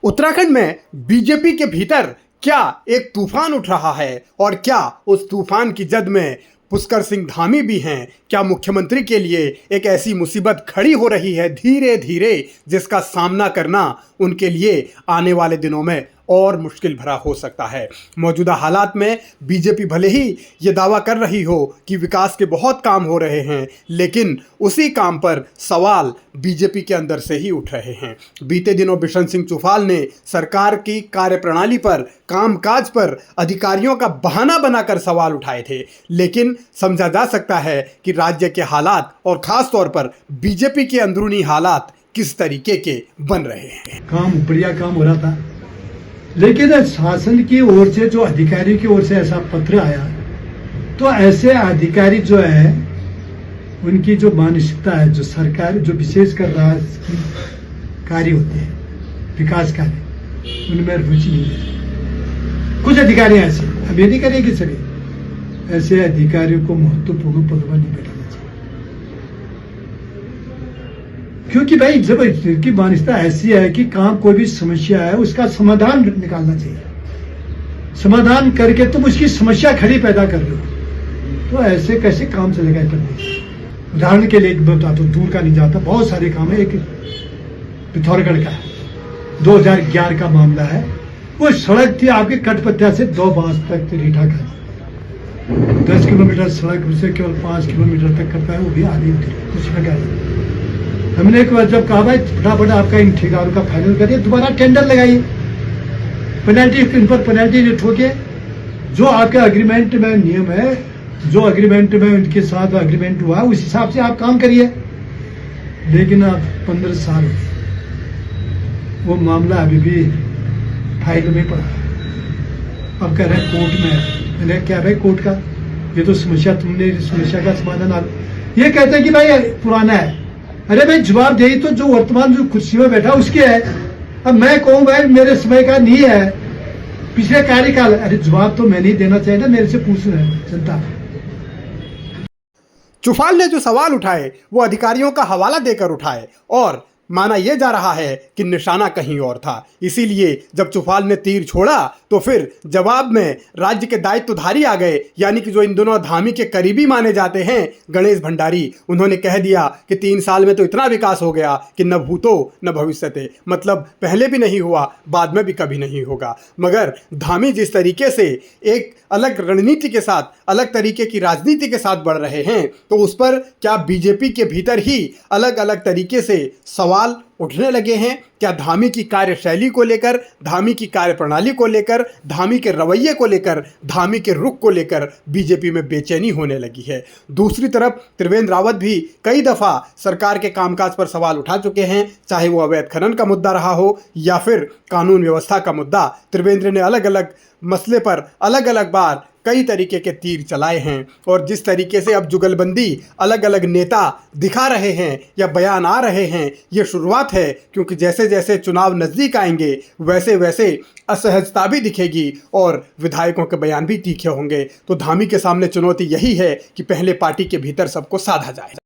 उत्तराखंड में बीजेपी के भीतर क्या एक तूफान उठ रहा है और क्या उस तूफान की जद में पुष्कर सिंह धामी भी हैं। क्या मुख्यमंत्री के लिए एक ऐसी मुसीबत खड़ी हो रही है धीरे धीरे जिसका सामना करना उनके लिए आने वाले दिनों में और मुश्किल भरा हो सकता है। मौजूदा हालात में बीजेपी भले ही ये दावा कर रही हो कि विकास के बहुत काम हो रहे हैं, लेकिन उसी काम पर सवाल बीजेपी के अंदर से ही उठ रहे हैं। बीते दिनों बिशन सिंह चुफाल ने सरकार की कार्यप्रणाली पर, कामकाज पर अधिकारियों का बहाना बनाकर सवाल उठाए थे, लेकिन समझा जा सकता है कि राज्य के हालात और खास तौर पर बीजेपी के अंदरूनी हालात किस तरीके के बन रहे हैं। काम बढ़िया काम हो रहा था, लेकिन शासन की ओर से जो अधिकारी की ओर से ऐसा पत्र आया तो ऐसे अधिकारी जो है उनकी जो मानसिकता है, जो सरकार जो विशेष कर रहा कार्य होते हैं विकास कार्य, उनमें रुचि नहीं है। कुछ अधिकारी ऐसे, अब ये नहीं करेंगे सभी, ऐसे अधिकारियों को महत्वपूर्ण पद पर नहीं बैठाना चाहिए, क्योंकि भाई जब की मानसिकता ऐसी है कि काम कोई भी समस्या है उसका समाधान निकालना चाहिए, समाधान करके तुम उसकी समस्या खड़ी पैदा कर रहे हो, तो ऐसे कैसे काम चलेगा। उदाहरण के लिए बता दो, दूर का नहीं जाता, बहुत सारे काम है। एक पिथौरागढ़ का 2011 का मामला है, वो सड़क थी आपके कटपत्या से 2 बांस तक रीठा का, 10 किलोमीटर सड़क उसे केवल 5 किलोमीटर तक करता है, वो भी आधी उतरी, उसमें क्या है। हमने एक बार जब कहा भाई फटाफट आपका इन ठेकेदारों का फाइनल करिए, दोबारा टेंडर लगाइए, पेनल्टी इन पर पेनल्टी ठोके, जो आपके अग्रीमेंट में नियम है, जो अग्रीमेंट में उनके साथ अग्रीमेंट हुआ उस हिसाब से आप काम करिए। लेकिन अब 15 साल वो मामला अभी भी फाइल में पड़ा है। अब कह रहे हैं कोर्ट में। मैंने क्या भाई कोर्ट का, ये तो समस्या, तुमने समस्या का समाधान, ये कहते हैं कि भाई पुराना है। अरे भाई जवाब दे तो जो वर्तमान जो कुर्सी में बैठा उसके है। अब मैं कहूँ भाई मेरे समय का नहीं है, पिछले कार्यकाल, अरे जवाब तो मैं नहीं देना चाहिए ना, मेरे से पूछ रहे हैं जनता। चुफाल ने जो सवाल उठाए वो अधिकारियों का हवाला देकर उठाए और माना यह जा रहा है कि निशाना कहीं और था। इसीलिए जब चुफाल ने तीर छोड़ा तो फिर जवाब में राज्य के दायित्वधारी आ गए, यानी कि जो इन दोनों धामी के करीबी माने जाते हैं, गणेश भंडारी। उन्होंने कह दिया कि 3 साल में तो इतना विकास हो गया कि न भूतो न भविष्यते, मतलब पहले भी नहीं हुआ, बाद में भी कभी नहीं होगा। मगर धामी जिस तरीके से एक अलग रणनीति के साथ, अलग तरीके की राजनीति के साथ बढ़ रहे हैं, तो उस पर क्या बीजेपी के भीतर ही अलग अलग तरीके से सवाल उठने लगे हैं। क्या धामी की कार्यशैली को लेकर, धामी की कार्यप्रणाली को लेकर, धामी के रवैये को लेकर, धामी के रुख को लेकर बीजेपी में बेचैनी होने लगी है। दूसरी तरफ त्रिवेंद्र रावत भी कई दफ़ा सरकार के कामकाज पर सवाल उठा चुके हैं, चाहे वो अवैध खनन का मुद्दा रहा हो या फिर कानून व्यवस्था का मुद्दा। त्रिवेंद्र ने अलग अलग मसले पर अलग अलग बार कई तरीके के तीर चलाए हैं और जिस तरीके से अब जुगलबंदी अलग अलग नेता दिखा रहे हैं या बयान आ रहे हैं, ये शुरुआत है, क्योंकि जैसे जैसे चुनाव नज़दीक आएंगे वैसे वैसे असहजता भी दिखेगी और विधायकों के बयान भी तीखे होंगे। तो धामी के सामने चुनौती यही है कि पहले पार्टी के भीतर सबको साधा जाए।